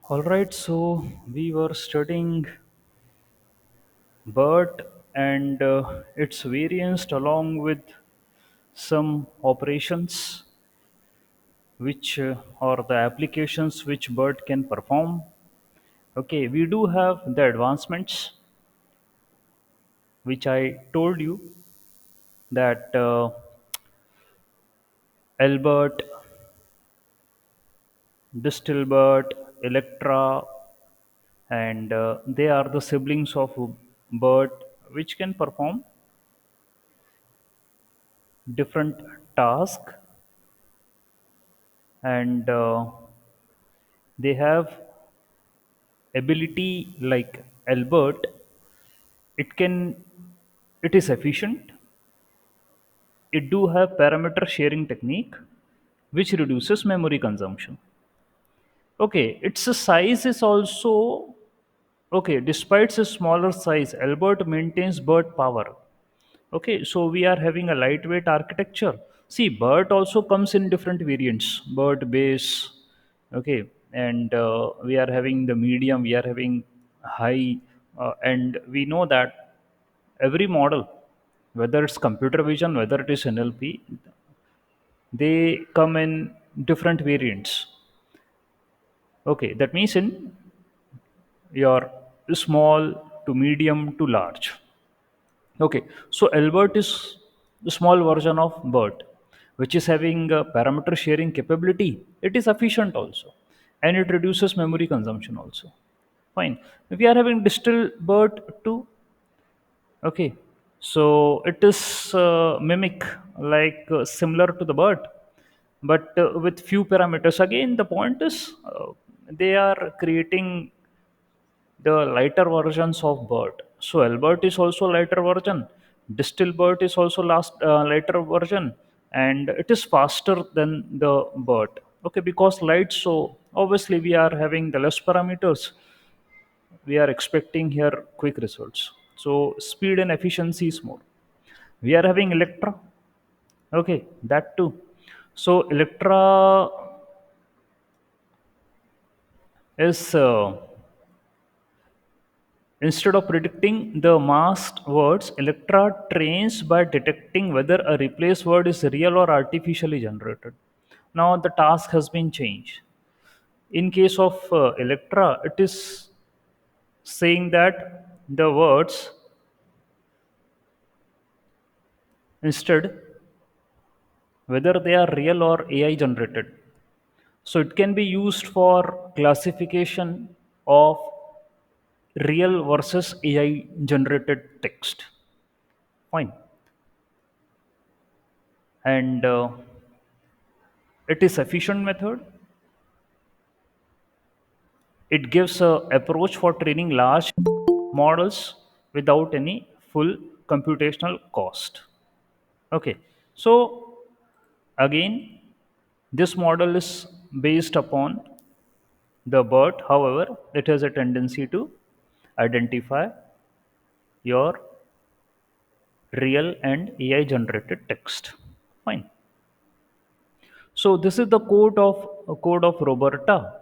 All right, so we were studying BERT and its variants along with some operations which or the applications which BERT can perform. Okay, we do have the advancements which I told you that Albert, Distilbert, Electra, and they are the siblings of BERT which can perform different tasks and they have ability like Albert. It can it is efficient. It do have parameter sharing technique which reduces memory consumption. Okay, its size is also okay. Despite its smaller size, Albert maintains BERT power. Okay, so we are having a lightweight architecture. See, BERT also comes in different variants. BERT base, okay, and we are having the medium, we are having high, and we know that every model, whether it's computer vision, whether it is NLP, they come in different variants. Okay, that means in your small to medium to large. Okay, so Albert is the small version of BERT, which is having a parameter sharing capability. It is efficient also, and it reduces memory consumption also. Fine. We are having distal BERT too. Okay, so it is mimic like similar to the BERT, but with few parameters. Again, the point is they are creating the lighter versions of BERT. So Albert is also lighter version. Distilbert is also last lighter version, and it is faster than the BERT. Okay, because light. So obviously we are having the less parameters. We are expecting here quick results. So speed and efficiency is more. We are having Electra. Okay, that too. So Electra is instead of predicting the masked words, Electra trains by detecting whether a replaced word is real or artificially generated. Now the task has been changed. In case of Electra, it is saying that the words instead whether they are real or AI generated. So it can be used for classification of real versus AI generated text. Fine. And it is efficient method. It gives a approach for training large models without any full computational cost. Okay. So again, this model is based upon the BERT. However, it has a tendency to identify your real and AI generated text. Fine. So this is the code of Roberta.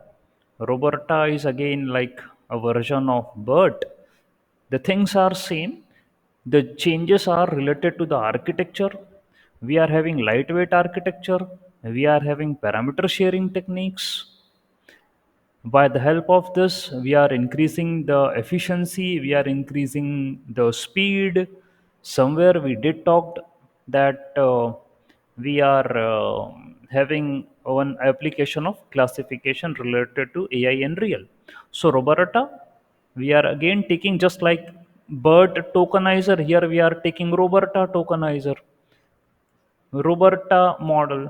Roberta is again like a version of BERT. The things are same. The changes are related to the architecture. We are having lightweight architecture. We are having parameter sharing techniques. By the help of this, we are increasing the efficiency, we are increasing the speed. Somewhere we did talk that we are having one application of classification related to AI and real. So Roberta, we are again taking just like BERT tokenizer. Here we are taking Roberta tokenizer, Roberta model.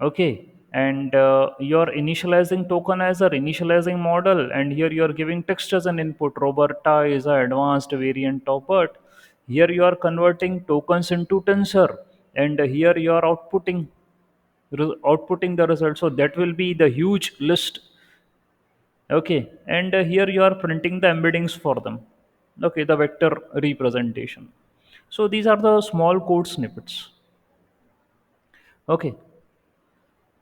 Okay, and you're initializing tokenizer, initializing model, and here you're giving text as an input. Roberta is an advanced variant of BERT. Here you are converting tokens into tensor, and here you are outputting the result. So that will be the huge list. Okay, and here you are printing the embeddings for them. Okay, the vector representation. So these are the small code snippets. Okay,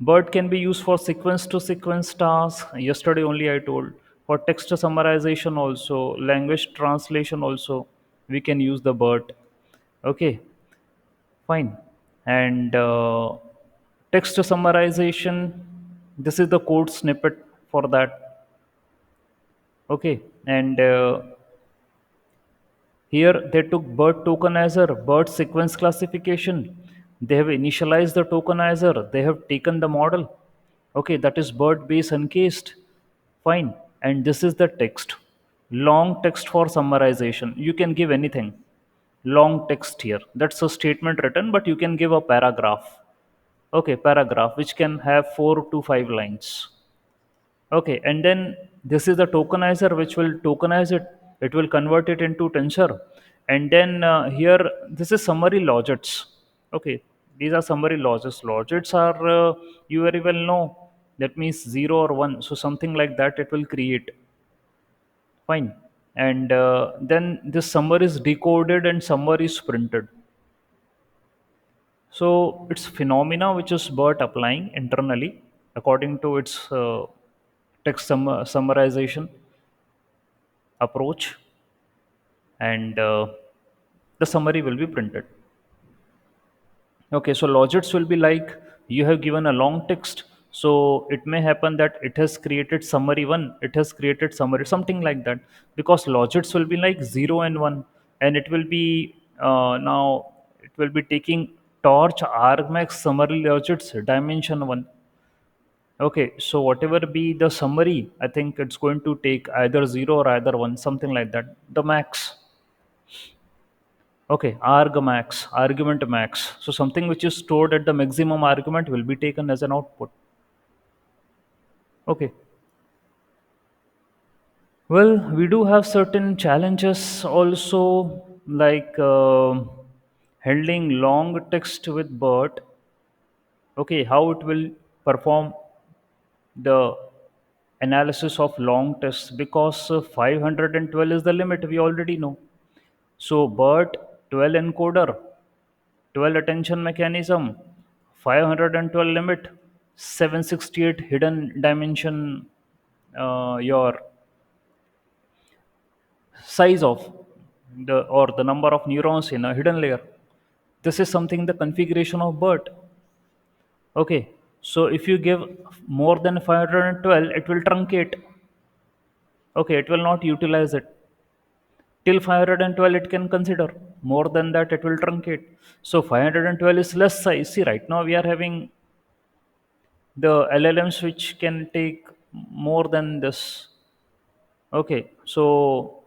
BERT can be used for sequence to sequence tasks. Yesterday only I told. For text summarization also, language translation also, we can use the BERT. Okay, fine. And text summarization, this is the code snippet for that. Okay, and here they took BERT tokenizer, BERT sequence classification. They have initialized the tokenizer. They have taken the model. Okay, that is BERT base uncased. Fine. And this is the text. Long text for summarization. You can give anything. Long text here. That's a statement written, but you can give a paragraph. Okay, paragraph which can have 4 to 5 lines. Okay, and then this is the tokenizer which will tokenize it. It will convert it into tensor. And then here, this is summary logits. Okay, these are summary logits. Logits are, you very well know, that means 0 or 1. So something like that it will create. Fine. And then this summary is decoded and summary is printed. So it's phenomena which is BERT applying internally according to its text summarization approach, and the summary will be printed. Okay, so logits will be like, you have given a long text, so it may happen that it has created summary 1, it has created summary, something like that, because logits will be like 0 and 1, and it will be now it will be taking torch argmax summary logits dimension 1. Okay, so whatever be the summary, I think it's going to take either 0 or either 1, something like that. The max. Okay, argmax, argument max. So something which is stored at the maximum argument will be taken as an output. Okay. Well, we do have certain challenges also, like handling long text with BERT. Okay, how it will perform the analysis of long tests, because 512 is the limit, we already know. So BERT 12 encoder, 12 attention mechanism, 512 limit, 768 hidden dimension, your size of the, or the number of neurons in a hidden layer. This is something, the configuration of BERT. Okay, so if you give more than 512, it will truncate. Okay, it will not utilize it. Till 512 it can consider. More than that it will truncate. So 512 is less size. See, right now we are having the LLMs which can take more than this. Okay, so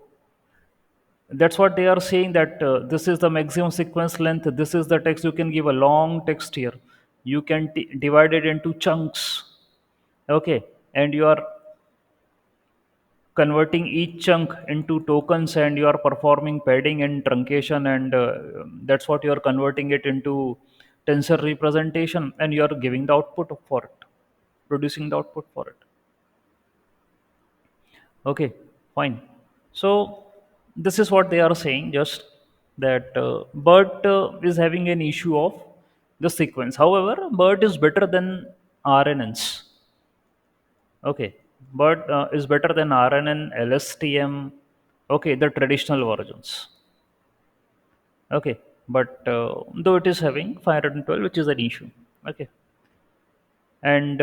that's what they are saying, that this is the maximum sequence length. This is the text. You can give a long text here. You can divide it into chunks. Okay, and you are converting each chunk into tokens, and you are performing padding and truncation, and that's what you are converting it into tensor representation, and you are giving the output for it, producing the output for it. Okay, fine. So this is what they are saying, just that BERT is having an issue of the sequence. However, BERT is better than RNNs. Okay, but is better than RNN, LSTM. Okay, the traditional versions. Okay, but though it is having 512, which is an issue. Okay, and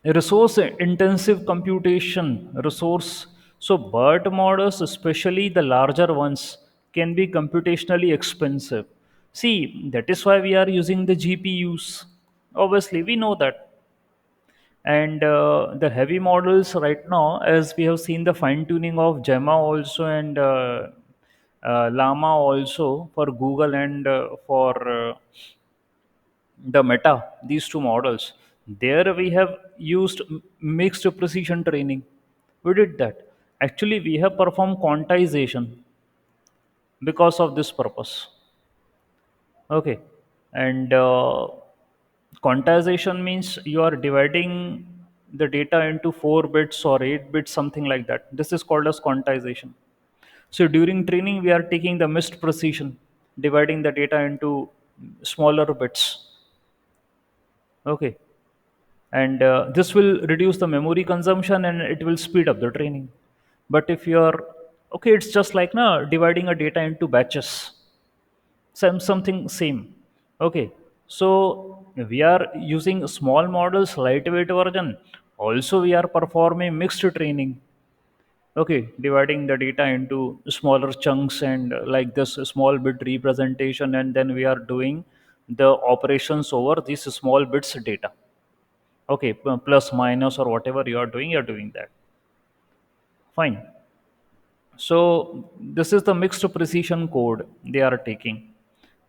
resource intensive computation resource. So BERT models, especially the larger ones, can be computationally expensive. See, that is why we are using the GPUs. Obviously, we know that. And the heavy models right now, as we have seen the fine tuning of Gemma also, and Llama also for Google, and for the Meta, these two models, there we have used mixed precision training. We did that. Actually, we have performed quantization because of this purpose. Okay, and quantization means you are dividing the data into 4 bits or 8 bits, something like that. This is called as quantization. So during training, we are taking the missed precision, dividing the data into smaller bits. Okay, and this will reduce the memory consumption and it will speed up the training. But if you're okay, it's just like now dividing a data into batches, something same. Okay, so we are using small models, lightweight version. Also we are performing mixed training. Okay, dividing the data into smaller chunks and like this small bit representation, and then we are doing the operations over these small bits data. Okay, plus minus or whatever you are doing, you're doing that. Fine. So this is the mixed precision code they are taking.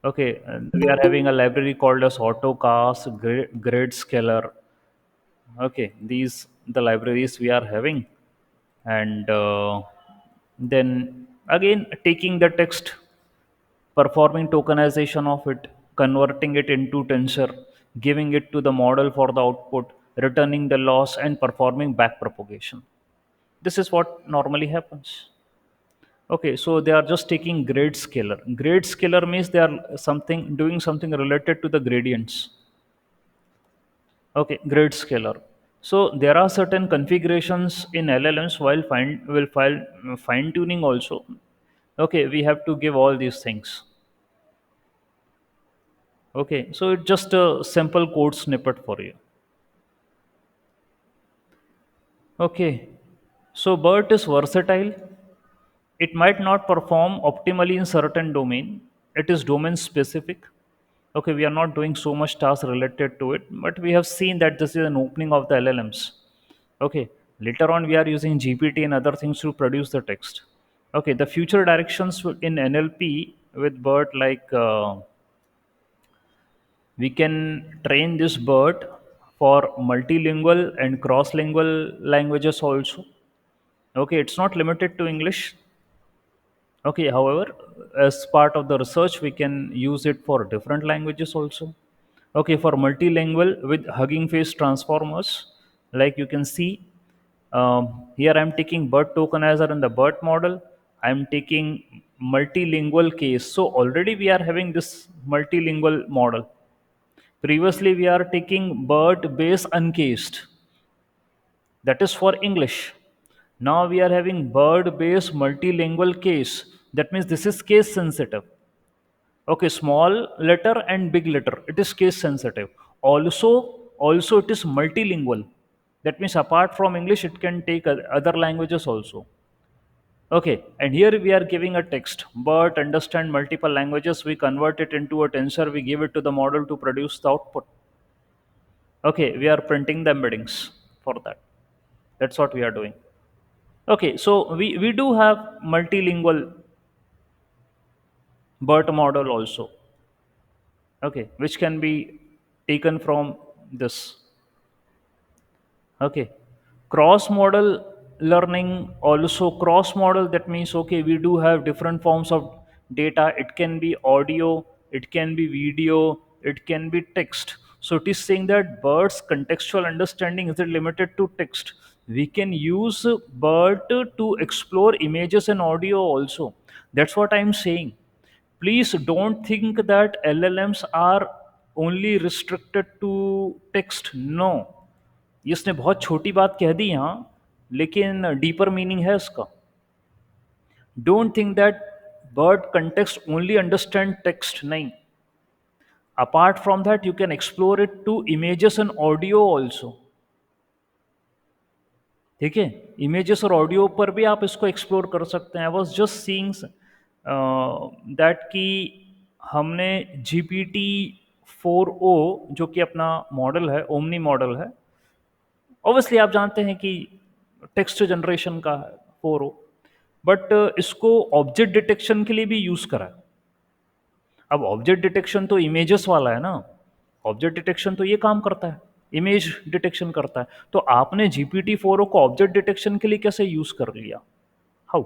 Okay, and we are having a library called as AutoCast, Grayscaler. Okay, these the libraries we are having, and then again taking the text, performing tokenization of it, converting it into tensor, giving it to the model for the output, returning the loss, and performing backpropagation. This is what normally happens. Okay, so they are just taking grade scalar. Grade scalar means they are something doing something related to the gradients. Okay, grade scalar. So there are certain configurations in LLMs while fine tuning also. Okay, we have to give all these things. Okay, so it's just a simple code snippet for you. Okay, so BERT is versatile. It might not perform optimally in certain domain. It is domain specific. Okay, we are not doing so much task related to it, but we have seen that this is an opening of the LLMs. Okay, later on we are using GPT and other things to produce the text. Okay, the future directions in NLP with BERT, like we can train this BERT for multilingual and cross-lingual languages also. Okay, it's not limited to English. Okay, however, as part of the research, we can use it for different languages also. Okay, for multilingual with Hugging Face transformers, like you can see, here I'm taking BERT tokenizer in the BERT model. I'm taking multilingual case. So already we are having this multilingual model. Previously, we are taking BERT base uncased. That is for English. Now we are having BERT based multilingual case. That means this is case sensitive. Okay, small letter and big letter. It is case sensitive. Also it is multilingual. That means apart from English, it can take other languages also. Okay, and here we are giving a text. But understand multiple languages. We convert it into a tensor. We give it to the model to produce the output. Okay, we are printing the embeddings for that. That's what we are doing. Okay, so we do have multilingual BERT model also. Okay, which can be taken from this. Okay, cross model learning also. Cross model, that means okay, we do have different forms of data. It can be audio, it can be video, it can be text. So it is saying that BERT's contextual understanding is limited to text. We can use BERT to explore images and audio also. That's what I'm saying. Please don't think that LLMs are only restricted to text. No, इसने बहुत छोटी बात कह दी यहाँ, लेकिन deeper meaning है इसका. Don't think that BERT context only understand text. नहीं, apart from that you can explore it to images and audio also. ठीक है, इमेजेस और ऑडियो पर भी आप इसको एक्सप्लोर कर सकते हैं. I was just seeing that कि हमने GPT-4o जो कि अपना मॉडल है, ओमनी मॉडल है, ऑब्वियसली आप जानते हैं कि टेक्स्ट जनरेशन का है 4o, बट इसको ऑब्जेक्ट डिटेक्शन के लिए भी यूज करा है. अब ऑब्जेक्ट डिटेक्शन तो इमेजेस वाला है ना. ऑब्जेक्ट डिटेक्शन तो ये काम करता है, इमेज डिटेक्शन करता है. तो आपने GPT-4o को ऑब्जेक्ट डिटेक्शन के लिए कैसे यूज कर लिया? हाउ?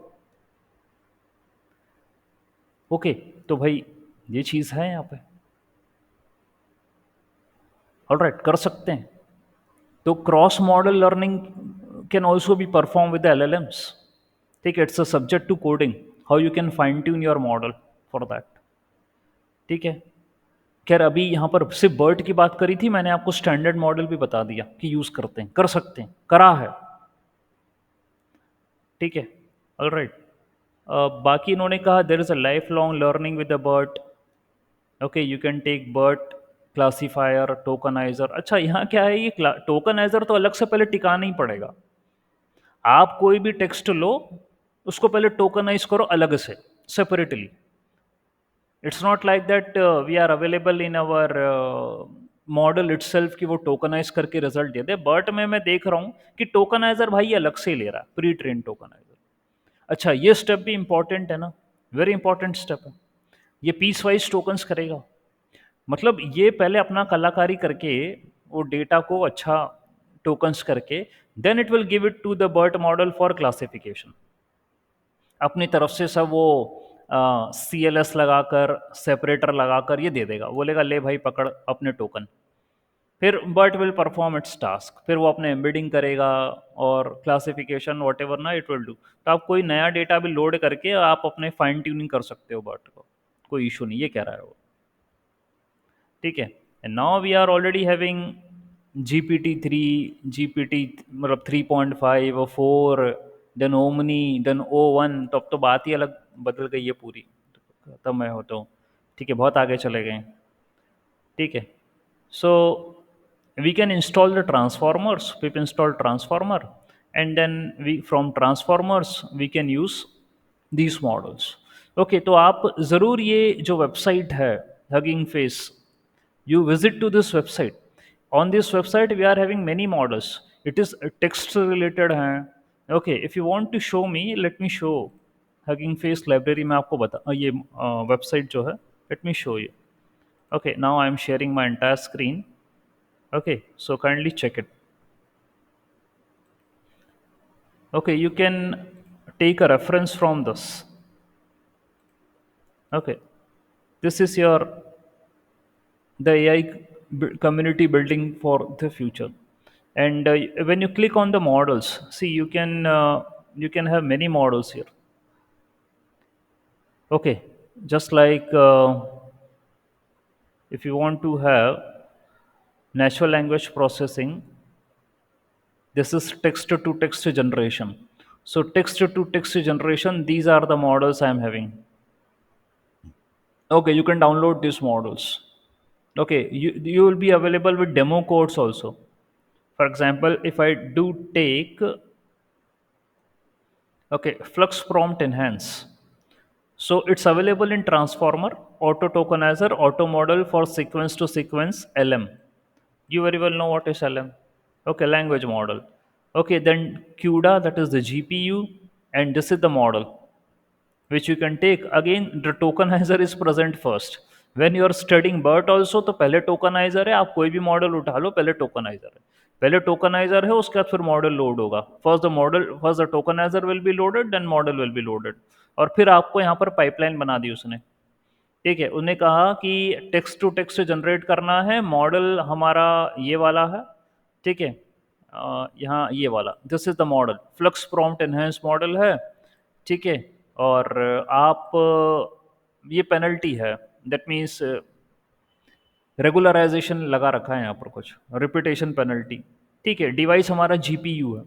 ओके, तो भाई ये चीज है यहाँ पे. ऑलराइट, कर सकते हैं. तो cross model learning can also be perform with LLMs. ठीक है, it's a subject to coding, how you can fine tune your model for that. ठीक है. खैर अभी यहाँ पर सिर्फ बर्ट की बात करी थी, मैंने आपको स्टैंडर्ड मॉडल भी बता दिया कि यूज़ करते हैं, कर सकते हैं, करा है। ठीक है, ऑलराइट। बाकी इन्होंने कहा there is a life long learning with the BERT. Okay, you can take BERT classifier tokenizer. अच्छा, यहाँ क्या है, ये टोकनाइजर तो अलग से पहले टिकाना ही पड़ेगा। आप कोई भी टेक्स्ट लो, उसको पहले टोकनाइज करो अलग से, separately. It's not like that we are available in our model itself कि वो टोकनाइज करके रिजल्ट दे दे। बट मैं देख रहा हूँ कि टोकनाइजर भाई अलग से ही ले रहा है, प्री ट्रेन टोकनाइजर। अच्छा, ये स्टेप भी इंपॉर्टेंट है ना, वेरी इंपॉर्टेंट स्टेप है। ये पीस वाइज टोकन्स करेगा, मतलब ये पहले अपना कलाकारी करके वो डेटा को अच्छा टोकन्स करके, then it will give it to the BERT model for classification. अपनी तरफ से सब वो CLS लगाकर, सेपरेटर लगाकर ये दे देगा, बोलेगा ले भाई पकड़ अपने टोकन। फिर BERT will perform its task, फिर वो अपने एम्बेडिंग करेगा और क्लासिफिकेशन वॉट एवर ना इट विल डू। तो आप कोई नया डेटा भी लोड करके आप अपने फाइन ट्यूनिंग कर सकते हो बर्ट को, कोई इशू नहीं, ये कह रहा है वो। ठीक है, and now we are already having GPT-3, GPT मतलब 3.5 और 4, देन ओमनी, देन O1। तो अब तो बात ही अलग बदल गई है पूरी, तब मैं होता हूँ। ठीक है, बहुत आगे चले गए। ठीक है, so we can install the transformers, pip install transformer, and then we from transformers we can use these models. Okay, तो आप ज़रूर ये जो वेबसाइट है Hugging Face, you visit to this website. On this website we are having many models. It is text related हैं। Okay, if you want to show me, let me show Hugging Face library में आपको बता ये website जो है, let me show you. Okay, now I am sharing my entire screen. Okay, so kindly check it. Okay, you can take a reference from this. Okay, this is your the AI community building for the future. And when you click on the models, see you can have many models here. Okay, just like if you want to have natural language processing, this is text to text generation. So text to text generation, these are the models I am having. Okay, you can download these models. Okay, you will be available with demo codes also. For example, if I do take, okay, flux prompt enhance. So it's available in transformer, auto tokenizer, auto model for sequence to sequence LM. You very well know what is LM. Okay, language model. Okay, then CUDA, that is the GPU, and this is the model which you can take. Again, the tokenizer is present first. When you are studying BERT also, तो पहले tokenizer है, आप कोई भी model उठा लो, पहले tokenizer है। पहले tokenizer है, उसके बाद फिर मॉडल लोड होगा। First the tokenizer will be loaded, then model will be loaded। और फिर आपको यहाँ पर पाइपलाइन बना दी उसने। ठीक है, उन्हें कहा कि टेक्स्ट टू टेक्स्ट जनरेट करना है, मॉडल हमारा ये वाला है। ठीक है, यहाँ ये वाला, this is the model, flux prompt enhance model है। ठीक है, और आप ये पेनल्टी है, दैट मीन्स रेगुलराइजेशन लगा रखा है यहाँ पर कुछ, रिपीटेशन पेनल्टी। ठीक है, डिवाइस हमारा जीपीयू है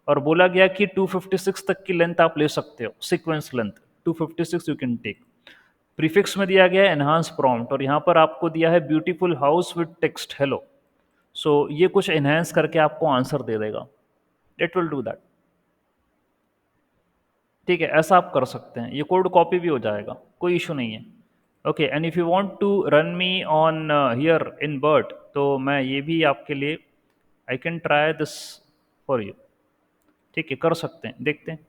और बोला गया कि 256 तक की लेंथ आप ले सकते हो, sequence length 256 you can take. Prefix में दिया गया है एनहांस प्रॉम्प्ट, और यहाँ पर आपको दिया है beautiful house with text hello. So ये कुछ एनहेंस करके आपको आंसर दे देगा, इट विल डू दैट। ठीक है, ऐसा आप कर सकते हैं, ये कोड कॉपी भी हो जाएगा, कोई इशू नहीं है। Okay, and if you want to run me on here in BERT, तो मैं ये भी आपके लिए I can try this for you. ठीक है, कर सकते हैं, देखते हैं।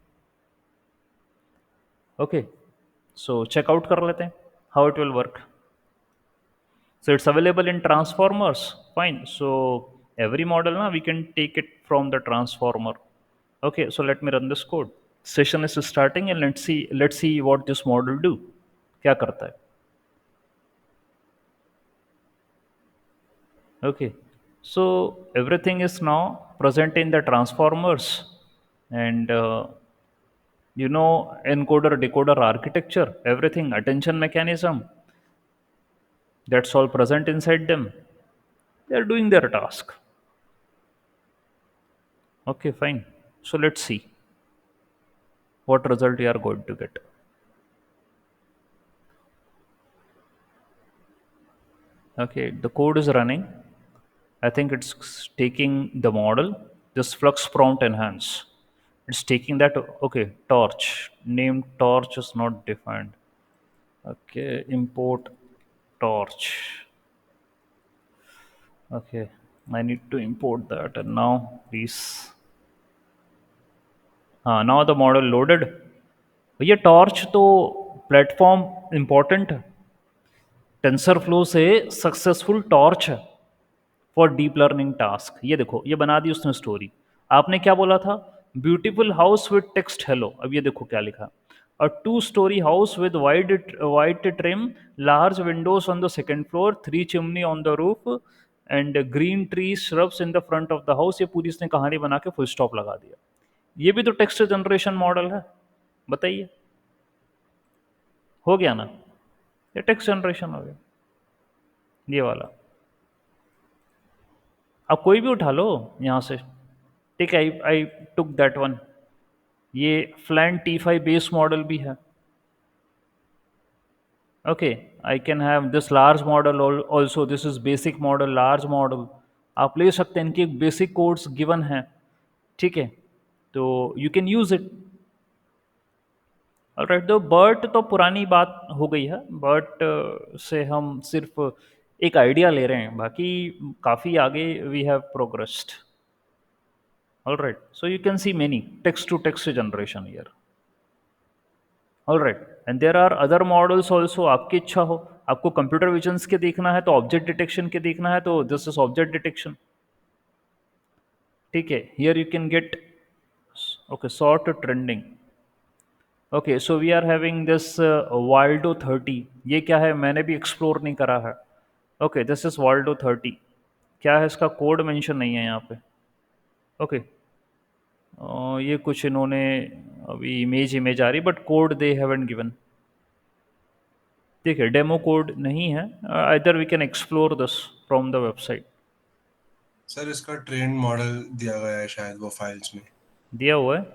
ओके, सो चेकआउट कर लेते हैं how it will work. So it's available in transformers. Fine. So every model now we can take it from the transformer. Okay. So let me run this code. Session is starting and let's see what this model do. क्या करता है? Okay. So everything is now present in the transformers, and encoder decoder architecture, everything, attention mechanism. That's all present inside them. They're doing their task. Okay, fine. So let's see what result you are going to get. Okay, the code is running. I think it's taking the model, this flux prompt enhance. It's taking that, okay, torch. Name torch is not defined. Okay, import torch. Okay, I need to import that. And now, please. Now the model loaded. भैया torch तो platform important है, TensorFlow से successful torch है for deep learning task. ये देखो, ये बना दी उसने स्टोरी। आपने क्या बोला था? Beautiful house with text hello. अब ये देखो क्या लिखा, a two storey house with wide trim, large windows on the second floor, three chimney on the roof and green tree shrubs in the front of the house. ये पूरी इसने कहानी बना के फुल स्टॉप लगा दिया। ये भी तो टेक्स्ट जनरेशन मॉडल है, बताइए। हो गया ना? ये टेक्स्ट जनरेशन हो गया, ये वाला। आप कोई भी उठा लो यहाँ से। ठीक है, आई आई टुक दैट वन। ये फ्लैन T5 बेस मॉडल भी है। Okay, I can have this large model also. This is basic model, large model. आप ले सकते हैं, इनके बेसिक कोड्स गिवन हैं। ठीक है, तो you can use it. Alright, तो बर्ट तो पुरानी बात हो गई है। बर्ट से हम सिर्फ एक आइडिया ले रहे हैं, बाकी काफ़ी आगे we have progressed. Alright, so you can see many text to text generation here. Alright, and there are other models also. आपकी इच्छा हो, आपको कंप्यूटर विजन्स के देखना है तो ऑब्जेक्ट डिटेक्शन के देखना है तो दिस इज ऑब्जेक्ट डिटेक्शन। ठीक है, here you can get, okay, sort trending. Okay, so we are having this Waldo 30। ये क्या है, मैंने भी एक्सप्लोर नहीं करा है। Okay, this is Waldo 30। क्या है इसका कोड? मेंशन नहीं है यहाँ पे। ओके, ये कुछ इन्होंने, अभी इमेज इमेज आ रही, but code they haven't given. ठीक है, डेमो कोड नहीं है। Either we can explore this from the website. Sir इसका ट्रेंड मॉडल दिया गया है शायद वो फाइल्स में। दिया हुआ है?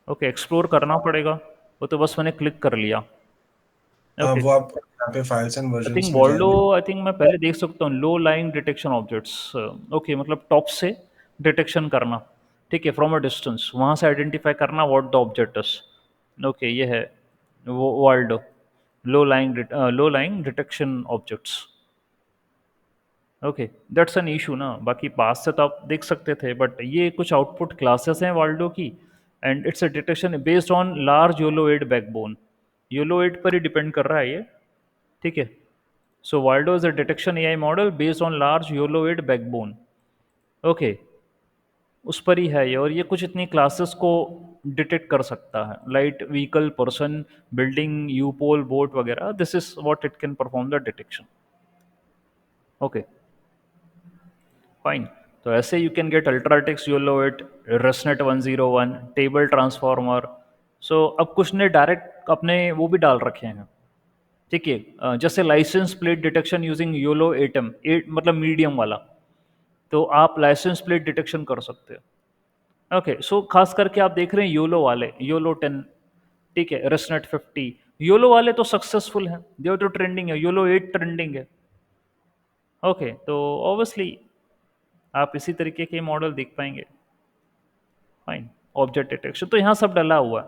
ओके, एक्सप्लोर करना पड़ेगा। वो तो बस मैंने क्लिक कर लिया। हाँ, ओके, वो आप यहाँ पे files and I think versions में वॉल्डो, जाएंगे। आई थिंक मैं पहले देख सकता हूँ, low lying detection objects. Okay, मतलब टॉप से डिटेक्शन करना। ठीक है, फ्रॉम अ डिस्टेंस वहाँ से आइडेंटिफाई करना what the object is. Okay, ये है वो Waldo, low lying detection objects. Okay, that's an issue ना। बाकी पास से तो आप देख सकते थे, बट ये कुछ आउटपुट क्लासेस हैं वाल्डो की, and it's a detection based on large YOLO 8 backbone. YOLO 8 पर ही डिपेंड कर रहा है ये। ठीक है, so Waldo is a detection AI model based on large YOLO 8 backbone. Okay, उस पर ही है ये, और ये कुछ इतनी क्लासेस को डिटेक्ट कर सकता है, light vehicle, person, building, U pole, boat वगैरह। This is what it can perform the detection. Okay, fine. तो ऐसे you can get Ultralytics YOLO 8, ResNet 101, table transformer. So अब कुछ ने डायरेक्ट अपने वो भी डाल रखे हैं। ठीक है, जैसे licence plate detection using YOLO 8M, 8 मतलब मीडियम वाला। तो आप लाइसेंस प्लेट डिटेक्शन कर सकते हो। ओके, सो खास करके आप देख रहे हैं योलो वाले, योलो 10। ठीक है, रसनेट 50, योलो वाले तो सक्सेसफुल हैं, जो तो ट्रेंडिंग है। योलो 8 ट्रेंडिंग है। ओके, तो ऑब्वियसली आप इसी तरीके के मॉडल देख पाएंगे। फाइन, ऑब्जेक्ट डिटेक्शन तो यहाँ सब डला हुआ है।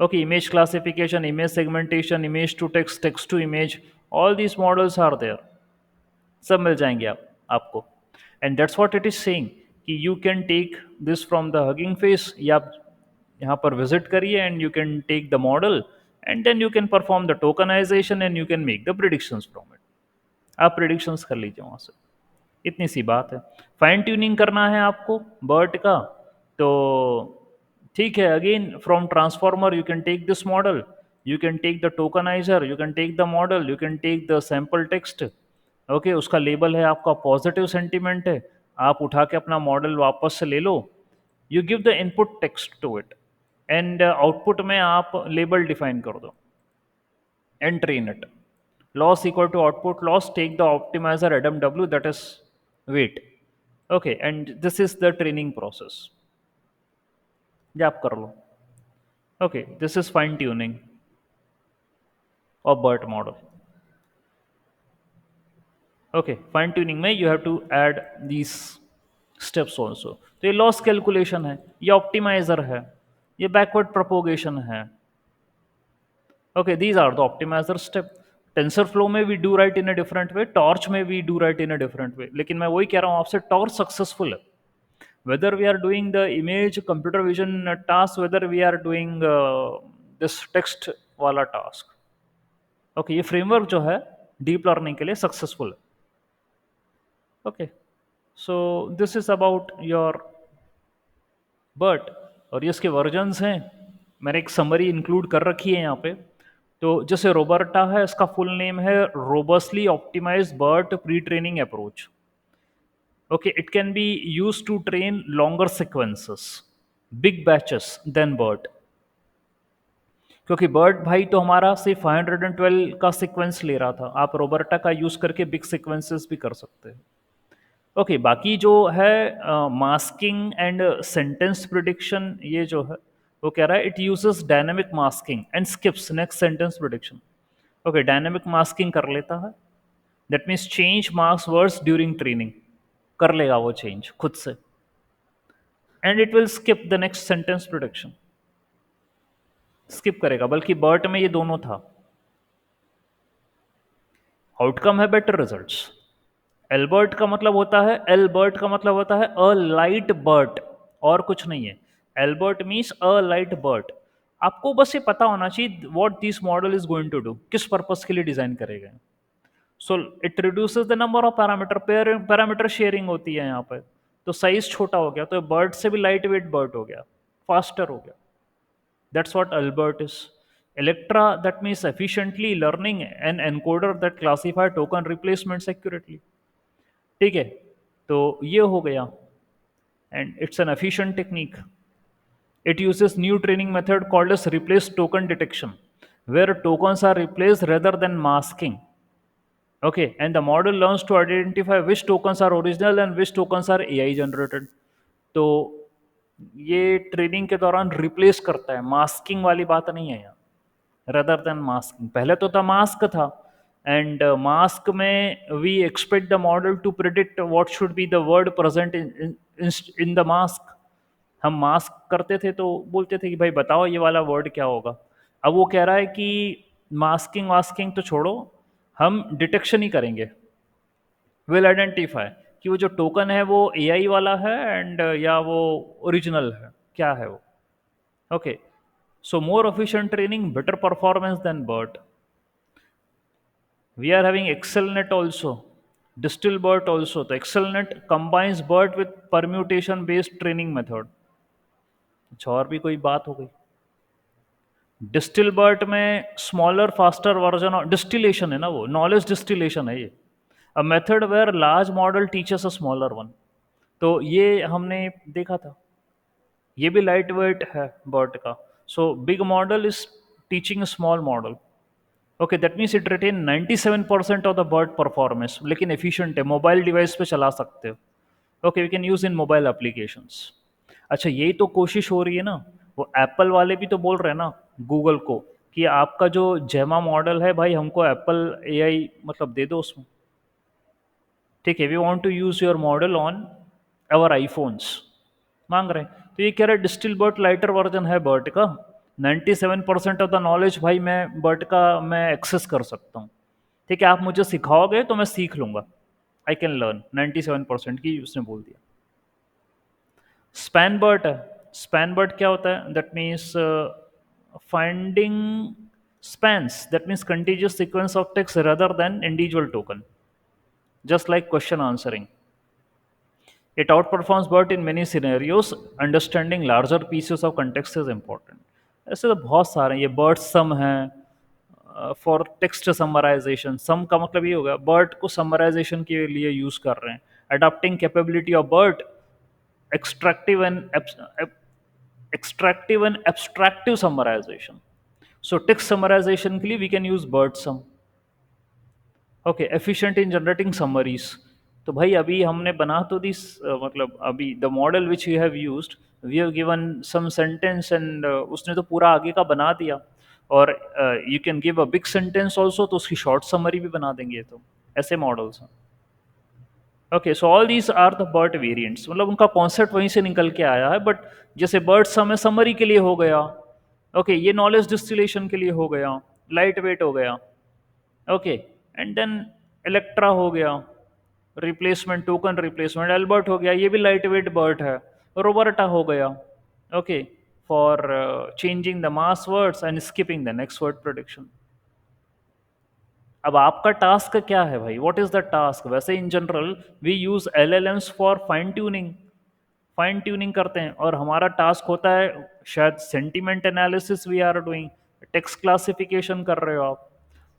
Okay, image classification, image segmentation, image to text, text to image, all these models are there. सब मिल जाएंगे आपको। And that's what it is saying कि you can take this from the Hugging Face, या आप यहाँ पर विजिट करिए and you can take the model, and then you can perform the tokenization and you can make the predictions from it. आप predictions कर लीजिए वहाँ से। इतनी सी बात है। फाइन ट्यूनिंग करना है आपको बर्ट का, तो ठीक है, again from transformer you can take this model, you can take the tokenizer, you can take the model, you can take the sample text. Okay, उसका लेबल है आपका पॉजिटिव सेंटीमेंट है, आप उठा के अपना मॉडल वापस से ले लो। You give the input text to it, and output में आप लेबल डिफाइन कर दो and train it. loss equal to output loss, take the optimizer adam w, that is weight. Okay, and this is the training process. ये आप कर लो. Okay, this is fine tuning of BERT model. Okay, fine tuning में you have to add these steps also. तो ये loss calculation है, ये optimizer है, ये बैकवर्ड प्रोपोगेशन है. Okay, these are the optimizer step. TensorFlow में we do write in a different way, Torch में we do write in a different way. लेकिन मैं वही कह रहा हूँ आपसे, टॉर्च सक्सेसफुल है. Whether we are doing the image computer vision task, whether we are doing this text वाला टास्क. ओके, ये फ्रेमवर्क जो है डीप लर्निंग के लिए सक्सेसफुल है. Okay, so this is about your BERT. और ये इसके वर्जन्स हैं, मैंने एक समरी इंक्लूड कर रखी है यहाँ पे. तो जैसे रोबर्टा है, इसका फुल नेम है robustly optimize BERT pre training approach. Okay, it can be use to train longer sequences, big batches then BERT. क्योंकि बर्ट भाई तो हमारा सिर्फ 512 का सीक्वेंस ले रहा था, आप रोबर्टा का यूज करके बिग सीक्वेंसेस भी कर सकते हैं. ओके, बाकी जो है मास्किंग एंड सेंटेंस प्रिडिक्शन, ये जो है वो कह रहा है it uses dynamic masking and skips next sentence prediction. Okay, dynamic masking कर लेता है, that means change marks words during training, कर लेगा वो चेंज खुद से. And it will skip the next sentence prediction, skip करेगा. बल्कि बर्ट में ये दोनों था. आउटकम है बेटर रिजल्ट्स. एल्बर्ट का मतलब होता है, एल्बर्ट का मतलब होता है अ लाइट बर्ट, और कुछ नहीं है. ALBERT means a light BERT. आपको बस ये पता होना चाहिए what this model is going to do, किस पर्पस के लिए डिजाइन करे गए. So it reduces the number of parameter, parameter sharing होती है यहाँ पे. तो साइज छोटा हो गया, तो बर्ट से भी लाइट वेट बर्ट हो गया, फास्टर हो गया. That's what ALBERT is. ELECTRA, that means efficiently learning an encoder that classify token replacements accurately. ठीक है, तो ये हो गया. And it's an efficient technique. It uses new training method called as replace token detection, where tokens are replaced rather than masking. Okay, and the model learns to identify which tokens are original and which tokens are AI generated. तो ये training के दौरान replace करता है, masking वाली बात नहीं है यहाँ. rather than masking, पहले तो था मास्क था. एंड मास्क में we expect the model to predict what should be the word present in the mask. हम मास्क करते थे तो बोलते थे कि भाई बताओ ये वाला वर्ड क्या होगा. अब वो कह रहा है कि मास्किंग वास्किंग तो छोड़ो, हम डिटेक्शन ही करेंगे. विल आइडेंटिफाई कि वो जो टोकन है वो एआई वाला है एंड या वो ओरिजिनल है, क्या है वो. Okay, so more efficient training, better performance than BERT. We are having ExcelNet also, Distill BERT also. तो ExcelNet combines BERT with permutation based training method. अच्छा, और भी कोई बात हो गई. डिस्टिल बर्ट में smaller faster version of distillation है ना, वो नॉलेज डिस्टिलेशन है ये. A method where large model teachers a smaller one. तो ये हमने देखा था, ये भी लाइट वेट है बर्ट का. So big model is teaching a small model. Okay, that means it retain 97% of the BERT performance, लेकिन एफिशिएंट है, मोबाइल डिवाइस पे चला सकते हो. Okay, we can use in mobile applications. अच्छा, यही तो कोशिश हो रही है ना, वो एप्पल वाले भी तो बोल रहे हैं ना गूगल को कि आपका जो जेमा मॉडल है भाई, हमको एप्पल एआई मतलब दे दो उसमें. ठीक है, we want to use your model on our iPhones, मांग रहे हैं. तो ये कह रहे हैं डिस्टिल बर्ट लाइटर वर्जन है बर्ट का. 97% ऑफ द नॉलेज भाई मैं बर्ट का मैं एक्सेस कर सकता हूँ. ठीक है, आप मुझे सिखाओगे तो मैं सीख लूंगा, आई कैन लर्न. 97% की उसने बोल दिया. स्पैन बर्ट है. स्पैन बर्ट क्या होता है, that means finding spans, that means contiguous sequence of text rather than individual token, just like question answering. It outperforms BERT in many scenarios. Understanding larger pieces of context is important. ऐसे तो बहुत सारे, ये BERT sum है for text summarization. सम का मतलब ये होगा BERT को समराइजेशन के लिए यूज कर रहे हैं. Adopting capability of BERT, extractive and abstractive summarization. So text summarization के लिए we can use BERT sum. Okay, efficient in generating summaries. तो भाई अभी हमने बना तो दिस, मतलब अभी the model which you have used, we have given some sentence and उसने तो पूरा आगे का बना दिया। और you can give a big sentence also, तो उसकी शॉर्ट समरी भी बना देंगे। तो ऐसे मॉडल्स हैं। Okay, so all these are the BERT variants, मतलब उनका कॉन्सेप्ट वहीं से निकल के आया है। बट जैसे बर्ट समय समरी के लिए हो गया, ओके, ये नॉलेज डिस्टिलेशन के लिए हो गया, लाइट वेट हो गया, ओके, एंड देन इलेक्ट्रा हो गया, रिप्लेसमेंट, टोकन रिप्लेसमेंट, एल्बर्ट हो गया, ये भी लाइट वेट बर्ट है, रोबर्टा हो गया, okay, for changing the mass words and skipping the next word prediction. अब आपका टास्क क्या है भाई, व्हाट इज द टास्क? वैसे in general we use LLMs for fine tuning, fine tuning करते हैं, और हमारा टास्क होता है शायद sentiment analysis we are doing, text classification कर रहे हो आप।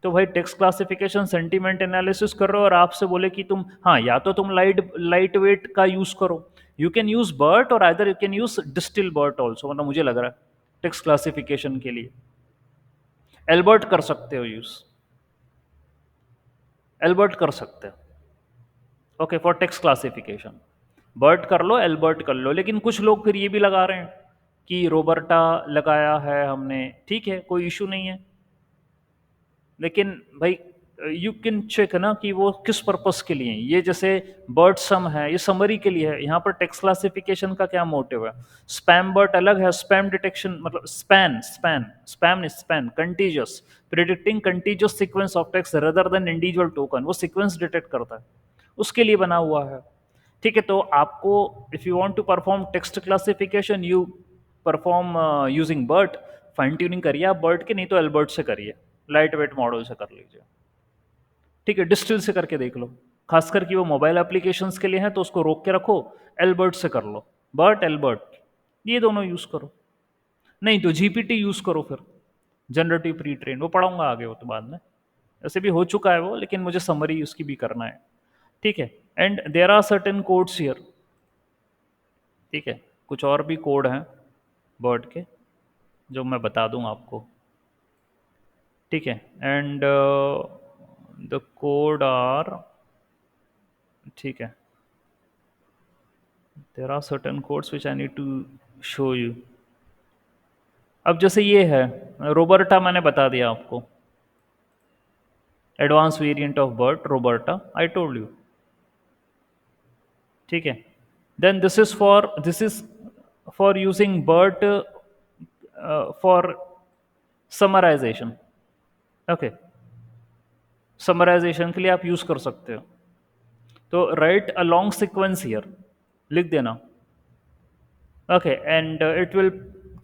तो भाई टेक्स्ट क्लासिफिकेशन, सेंटीमेंट एनालिसिस कर रहे हो, और आपसे बोले कि तुम, हाँ, या तो तुम लाइट वेट का यूज करो, यू कैन यूज बर्ट, और either you can use distil BERT also, मतलब मुझे लग रहा है टेक्स्ट क्लासिफिकेशन के लिए एल्बर्ट कर सकते हो यूज, एल्बर्ट कर सकते हो, okay, for text classification. BERT कर लो, एल्बर्ट कर लो, लेकिन कुछ लोग फिर ये भी लगा रहे हैं कि रोबर्टा लगाया है हमने, ठीक है, कोई इशू नहीं है, लेकिन भाई यू कैन चेक ना कि वो किस पर्पस के लिए हैं। ये जैसे बर्ड सम है, ये समरी के लिए है, यहाँ पर टेक्स्ट क्लासिफिकेशन का क्या मोटिव है? स्पैम बर्ड अलग है, स्पैम डिटेक्शन, मतलब span, spam span contiguous, predicting contiguous sequence of text rather than individual token, वो सीक्वेंस डिटेक्ट करता है, उसके लिए बना हुआ है। ठीक है, तो आपको if you want to perform text classification, you perform using BERT, fine tuning करिए आप बर्ट के, नहीं तो एल्बर्ट से करिए, लाइट वेट मॉडल से कर लीजिए। ठीक है, डिस्टिल से करके देख लो, खासकर कि वो मोबाइल एप्लीकेशंस के लिए है तो उसको रोक के रखो, एल्बर्ट से कर लो, बर्ट एल्बर्ट, ये दोनों यूज करो। नहीं तो जीपीटी यूज करो फिर, जनरेटिव प्री ट्रेन, वो पढ़ाऊंगा आगे, वो तो बाद में, ऐसे भी हो चुका है वो, लेकिन मुझे समरी उसकी भी करना है। ठीक है, and there are certain codes here. ठीक है, कुछ और भी कोड हैं बर्ड के जो मैं बता दूंगा आपको। ठीक है, एंड द कोड आर, ठीक है, there are certain codes which I need to show you. अब जैसे ये है रोबर्टा, मैंने बता दिया आपको, advance variant of BERT RoBERTa, I told you. ठीक है, then this is for using BERT for summarisation. Okay, summarisation के लिए आप यूज कर सकते हो। तो write a long sequence here, लिख देना, okay, and it will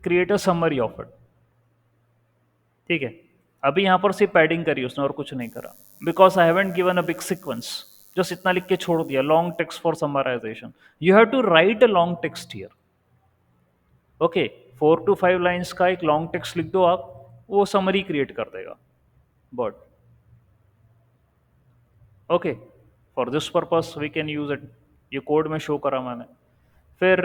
create a summary of it. ठीक है, अभी यहाँ पर सिर्फ पैडिंग करी उसने और कुछ नहीं करा, because I haven't given a big sequence, just इतना लिख के छोड़ दिया, long text for summarisation, you have to write a long text here. Okay, 4 to 5 lines का एक लॉन्ग टेक्स्ट लिख दो आप, वो समरी क्रिएट कर देगा but, okay, for this purpose we can use it, ये कोड में शो करा मैंने। फिर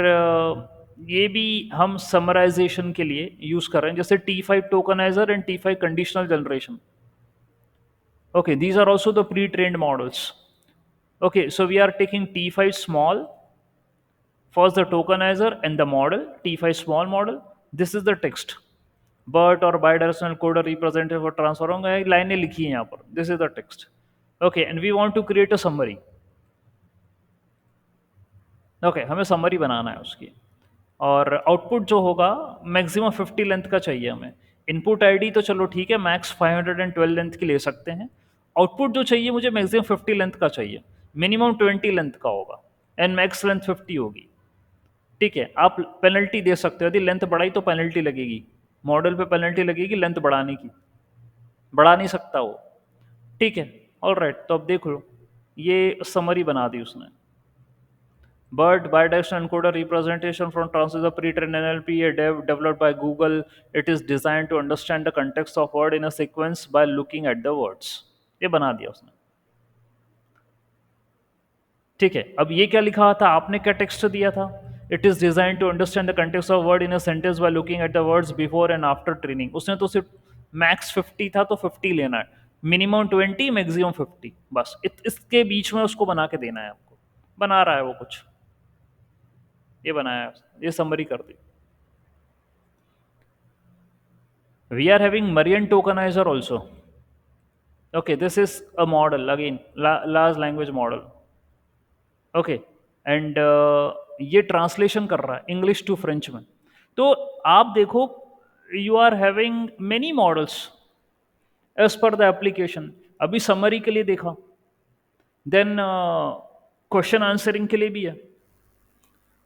ये भी हम समराइजेशन के लिए यूज कर रहे हैं, जैसे T5 tokenizer and T5 conditional generation. Okay, these are also the pre-trained models. Okay, so we are taking T5 small, first the tokenizer and the model, T5 small model. This is the text. BERT or bidirectional coder representative or transfer होंगे, लाइनें लिखी हैं यहाँ पर. This is the text. Okay, and we want to create a summary. Okay, हमें summary बनाना है उसकी. और आउटपुट जो होगा मैक्सिमम 50 लेंथ का चाहिए हमें। इनपुट आईडी तो चलो ठीक है, मैक्स 512 लेंथ की ले सकते हैं। आउटपुट जो चाहिए मुझे मैक्सिमम 50 लेंथ का चाहिए, मिनिमम 20 लेंथ का होगा, एंड मैक्स लेंथ 50 होगी। ठीक है, आप पेनल्टी दे सकते हो, यदि लेंथ बढ़ाई तो पेनल्टी लगेगी, मॉडल पे पेनल्टी लगेगी लेंथ बढ़ाने की, बढ़ा नहीं सकता वो। ठीक है, ऑल राइट, तो अब देख लो, ये समरी बना दी उसने। BERT, bidirectional encoder representation from transistor pre-trained NLP, developed by Google. It is designed to understand the context of word in a sequence by looking at the words. ये बना दिया उसने। ठीक है, अब ये क्या लिखा था आपने, क्या टेक्स्ट दिया था? It is design to understand the context of word in a sentence by looking at the words before and after training. उसने तो सिर्फ मैक्स 50 था तो 50 लेना है, मिनिमम 20, मैक्सिमम 50, बस इसके बीच में उसको बना के देना है आपको। बना रहा है वो कुछ, ये बनाया है, ये समरी कर दी। We are having Marian tokenizer also. Okay, this is a model again, large language model. Okay, and ये ट्रांसलेशन कर रहा है इंग्लिश टू फ्रेंच में। तो आप देखो, you are having many models as per the application. अभी समरी के लिए देखा, देन क्वेश्चन आंसरिंग के लिए भी है,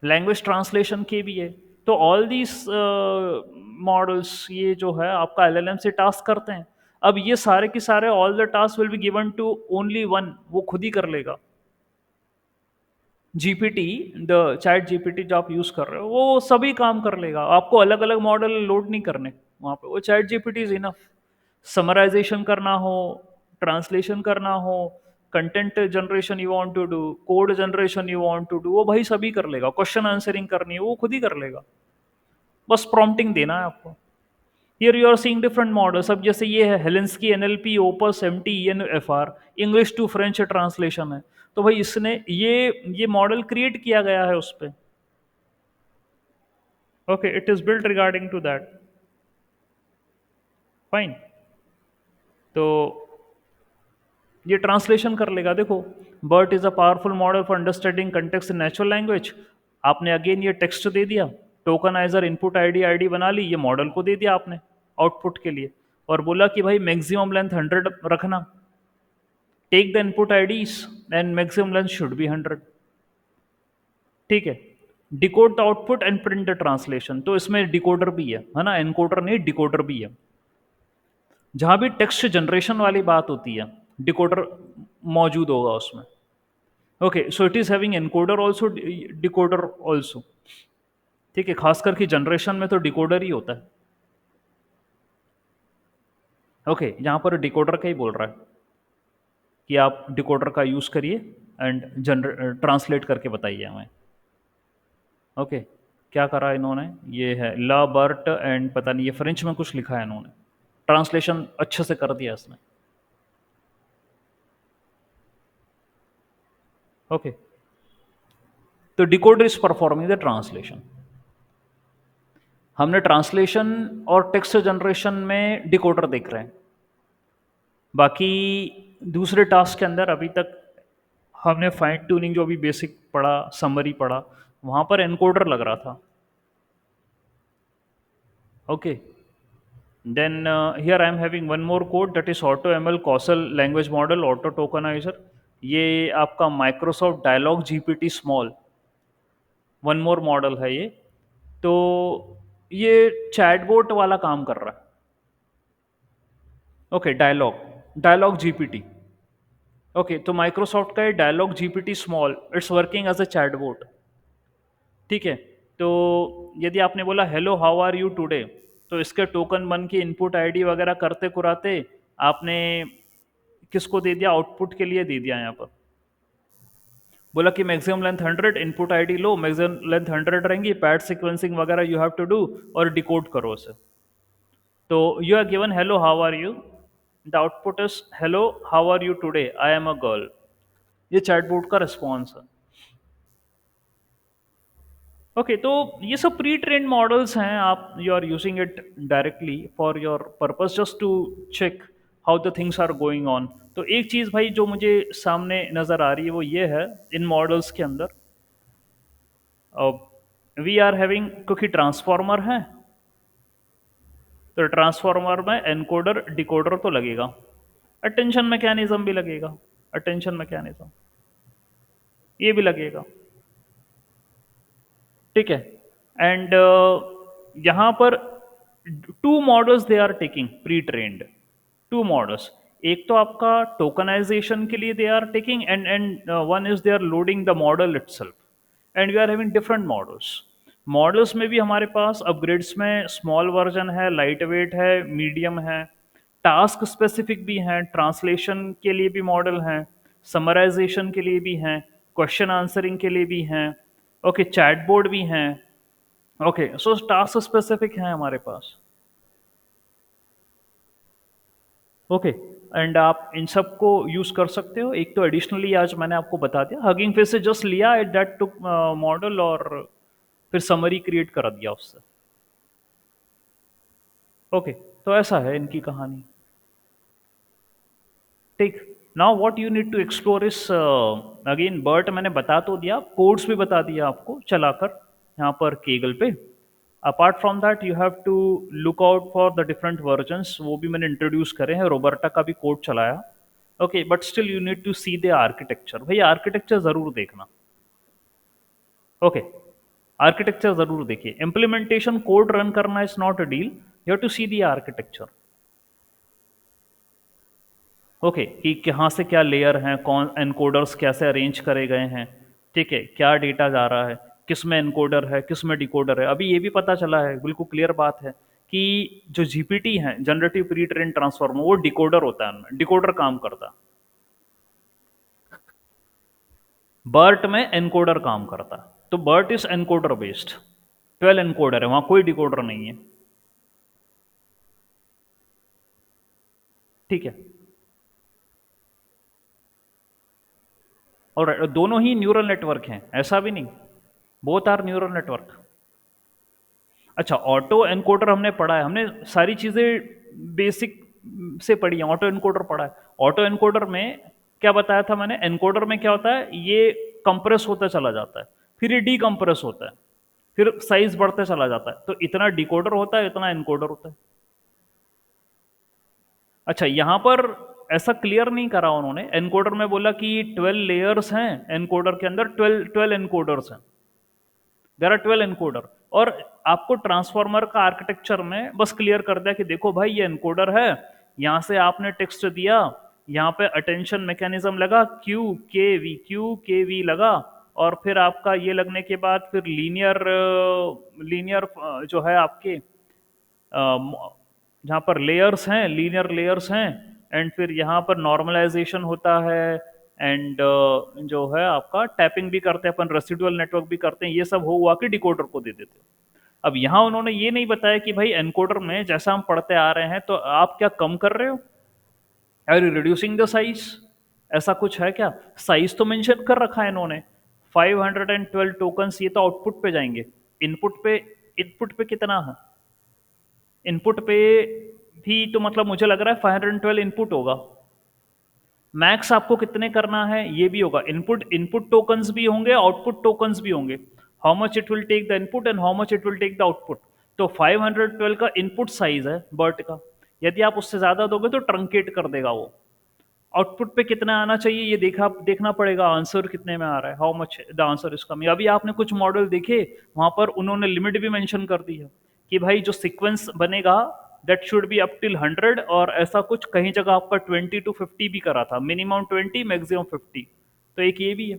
लैंग्वेज ट्रांसलेशन के भी है। तो ऑल दीज मॉडल्स ये जो है आपका एलएलएम से टास्क करते हैं। अब ये सारे के सारे all the task will be given to only one, वो खुद ही कर लेगा। जीपीटी, द चैट जीपीटी जो आप यूज कर रहे हो, वो सभी काम कर लेगा। आपको अलग अलग मॉडल लोड नहीं करने वहां पे, वो chat GPT is enough. Summarisation करना हो, ट्रांसलेशन करना हो, content generation you want to do, code generation you want to do, वो भाई सभी कर लेगा। क्वेश्चन आंसरिंग करनी है वो खुद ही कर लेगा, बस प्रॉम्प्टिंग देना है आपको। Here you are seeing different models. अब जैसे ये है Helsinki NLP Opus MT EN FR, English to French translation है। तो भाई इसने ये मॉडल क्रिएट किया गया है उस पर। Okay, it is built regarding to that, fine. तो ये ट्रांसलेशन कर लेगा। देखो, BERT is a powerful model for understanding context in natural language. आपने अगेन ये टेक्स्ट दे दिया, टोकनाइजर इनपुट आईडी बना ली, ये मॉडल को दे दिया आपने आउटपुट के लिए, और बोला कि भाई मैक्सिमम लेंथ 100 रखना, take the input IDs and maximum length should be 100। ठीक है, decode the output and print the translation. तो इसमें डिकोडर भी है ना, एनकोडर नहीं, डिकोडर भी है। जहां भी टेक्स्ट जनरेशन वाली बात होती है, डिकोडर मौजूद होगा उसमें। Okay, so it is having encoder also, decoder also. ठीक है, खास करके जनरेशन में तो डिकोडर ही होता है। ओके, यहाँ पर डिकोडर का ही बोल रहा है कि आप डिकोडर का यूज करिए एंड ट्रांसलेट करके बताइए हमें। ओके, क्या करा इन्होंने, ये है ला बर्ट एंड पता नहीं, ये फ्रेंच में कुछ लिखा है इन्होंने, ट्रांसलेशन अच्छे से कर दिया इसने। ओके, तो decoder is performing the translation. हमने ट्रांसलेशन और टेक्स्ट जनरेशन में डिकोडर देख रहे हैं। बाकी दूसरे टास्क के अंदर अभी तक हमने फाइन ट्यूनिंग जो अभी बेसिक पढ़ा, समरी पढ़ा, वहां पर एनकोडर लग रहा था। Okay, then here I am having one more code that is auto ML causal language model auto tokenizer. ये आपका Microsoft dialogue GPT small, one more model है ये। तो ये चैटबोट वाला काम कर रहा है। Okay, dialogue dialogue GPT. Okay, तो माइक्रोसॉफ्ट का ये dialogue GPT small, it's working as a chatbot. ठीक है, तो यदि आपने बोला hello how are you today, तो इसके टोकन बन के इनपुट आईडी वगैरह करते कुराते आपने किसको दे दिया, आउटपुट के लिए दे दिया। यहाँ पर बोला कि मैक्सिमम लेंथ 100, इनपुट आईडी लो, मैक्सिमम लेंथ 100 रहेंगी, पैड सीक्वेंसिंग वगैरह यू हैव टू डू, और डिकोड करो उसे। तो you are given hello how are you, the output is hello how are you today, I am a girl. ये chatbot का response है। ओके, तो ये सब प्री ट्रेन्ड मॉडल्स हैं, आप you are using it directly for your purpose, just to check how the things are going on. तो एक चीज़ भाई जो मुझे सामने नज़र आ रही है वो ये है, इन मॉडल्स के अंदर वी आर हैविंग, क्योंकि ट्रांसफॉर्मर है तो ट्रांसफॉर्मर में एनकोडर डिकोडर तो लगेगा, अटेंशन मैकेनिज्म भी लगेगा, अटेंशन मैकेनिज्म ये भी लगेगा। ठीक है, एंड यहाँ पर two models they are taking pre trained, two models. एक तो आपका टोकनाइजेशन के लिए they are taking, and one is they are loading the model itself, and we are having different models. Models में भी हमारे पास अपग्रेड्स में स्मॉल वर्जन है, लाइट वेट है, मीडियम है, टास्क स्पेसिफिक भी हैं, ट्रांसलेशन के लिए भी मॉडल हैं, समराइजेशन के लिए भी हैं, क्वेश्चन आंसरिंग के लिए भी हैं, ओके, चैटबोर्ड भी हैं। ओके, सो टास्क स्पेसिफिक हैं हमारे पास। ओके, एंड आप इन सब को यूज़ कर सकते हो। एक तो एडिशनली आज मैंने आपको बता दिया, हगिंग फेस से जस्ट लिया एट दैट टुक मॉडल और फिर समरी क्रिएट कर दिया उससे। ओके, तो ऐसा है इनकी कहानी। ठीक। Now what you need to explore is, again BERT मैंने बता तो दिया, कोड्स भी बता दिया आपको चलाकर यहाँ पर केगल पे। Apart from that you have to look out for the different versions, वो भी मैंने इंट्रोड्यूस करे हैं, रोबर्टा का भी कोड चलाया। Okay, but still you need to see the architecture, भाई आर्किटेक्चर जरूर देखना। ओके, आर्किटेक्चर जरूर देखिए, इम्प्लीमेंटेशन कोड रन करना is not a deal, you have to see the architecture. Okay, कि कहाँ से क्या लेयर हैं, कौन एनकोडर्स कैसे अरेंज करे गए हैं, ठीक है, क्या डेटा जा रहा है, किस में एनकोडर है, किस में डिकोडर है। अभी ये भी पता चला है, बिल्कुल क्लियर बात है, कि जो जीपीटी है, जनरेटिव प्री ट्रेन ट्रांसफॉर्मर, वो डिकोडर होता है, उनमें डिकोडर काम करता है। बर्ट में एनकोडर काम करता है, तो BERT is encoder based, 12 encoder है, वहां कोई डिकोडर नहीं है। ठीक है, और दोनों ही न्यूरल नेटवर्क हैं, ऐसा भी नहीं, बोथ आर न्यूरल नेटवर्क। अच्छा, ऑटो एनकोडर हमने पढ़ा है, हमने सारी चीज़ें बेसिक से पढ़ी है, ऑटो एनकोडर पढ़ा है। ऑटो एनकोडर में क्या बताया था मैंने, एनकोडर में क्या होता है, ये कंप्रेस होता चला जाता है, फिर ये डीकंप्रेस होता है, फिर साइज बढ़ते चला जाता है, तो इतना डिकोडर होता है, इतना एनकोडर होता है। अच्छा, यहां पर ऐसा क्लियर नहीं करा उन्होंने, एनकोडर में बोला कि 12 लेयर्स हैं, एनकोडर के अंदर 12 एनकोडर्स हैं, देयर आर 12 एनकोडर। और आपको ट्रांसफॉर्मर का आर्किटेक्चर में बस क्लियर कर दिया कि देखो भाई ये एनकोडर है, यहां से आपने टेक्स्ट दिया, यहाँ पे अटेंशन मैकेनिज्म लगा, क्यू के वी लगा, और फिर आपका ये लगने के बाद फिर लीनियर लीनियर जो है आपके जहाँ पर लेयर्स हैं, लीनियर लेयर्स हैं, एंड फिर यहाँ पर नॉर्मलाइजेशन होता है, एंड जो है आपका टैपिंग भी करते हैं अपन, रेसिडुअल नेटवर्क भी करते हैं, ये सब हो हुआ कि डिकोडर को दे देते हैं। अब यहाँ उन्होंने ये नहीं बताया कि भाई एनकोडर में जैसा हम पढ़ते आ रहे हैं, तो आप क्या कम कर रहे हो, are you reducing the size, ऐसा कुछ है क्या? साइज तो मेंशन कर रखा है इन्होंने, 512 टोकन्स, ये तो आउटपुट पे जाएंगे, इनपुट पे कितना है, इनपुट पे भी तो मतलब मुझे लग रहा है 512 इनपुट होगा। मैक्स आपको कितने करना है ये भी होगा, इनपुट इनपुट टोकन्स भी होंगे, आउटपुट टोकन्स भी होंगे, how much it will take the input and how much it will take the output. तो 512 का इनपुट साइज है बर्ट का, यदि आप उससे ज्यादा दोगे तो ट्रंकेट कर देगा वो। आउटपुट पे कितना आना चाहिए ये देखना पड़ेगा, आंसर कितने में आ रहा है, how much the answer is coming. अभी आपने कुछ मॉडल देखे, वहां पर उन्होंने लिमिट भी मेंशन कर दी है कि भाई जो सीक्वेंस बनेगा that should be up till 100, और ऐसा कुछ कहीं जगह आपका 20 to 50 भी करा था, मिनिमम 20 मैक्सिमम 50। तो एक ये भी है,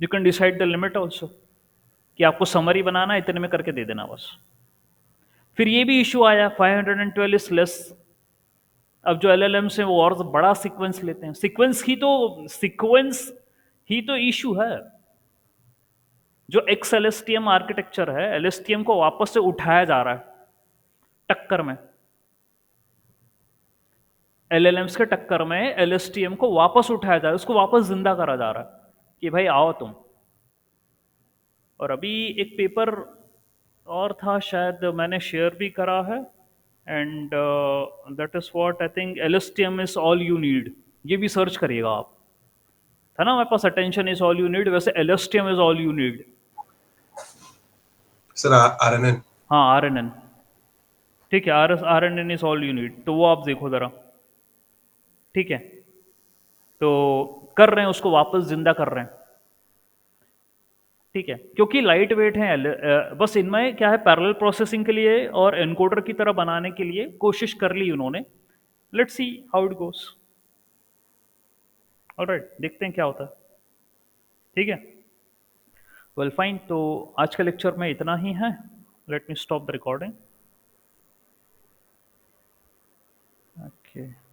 you can decide the limit also, कि आपको समरी बनाना इतने में करके दे देना बस। फिर ये भी इशू आया 512 इज लेस। अब जो एलएलएम्स हैं वो और बड़ा सीक्वेंस लेते हैं, सीक्वेंस ही तो इशू है। जो एक्स एलएसटीएम आर्किटेक्चर है, एलएसटीएम को वापस से उठाया जा रहा है टक्कर में, एलएलएम्स के टक्कर में एलएसटीएम को वापस उठाया जा रहा है, उसको वापस जिंदा करा जा रहा है कि भाई आओ तुम। और अभी एक पेपर और था, शायद मैंने शेयर भी करा है, and that is what I think, LSTM is all you need, ये भी सर्च करिएगा आप। था ना हमारे पास attention is all you need, वैसे LSTM is all you need. Sir RNN. हाँ, आरएनएन, ठीक है, RNN is all you need, तो वो आप देखो जरा। ठीक है, तो कर रहे हैं, उसको वापस जिंदा कर रहे हैं। ठीक है, क्योंकि लाइट वेट है, बस इनमें क्या है, पैरेलल प्रोसेसिंग के लिए और एनकोडर की तरह बनाने के लिए कोशिश कर ली उन्होंने। Let's see how it goes. Alright, देखते हैं क्या होता है। ठीक है, वेल फाइन, तो आज का लेक्चर में इतना ही है। Let me stop the recording. Okay.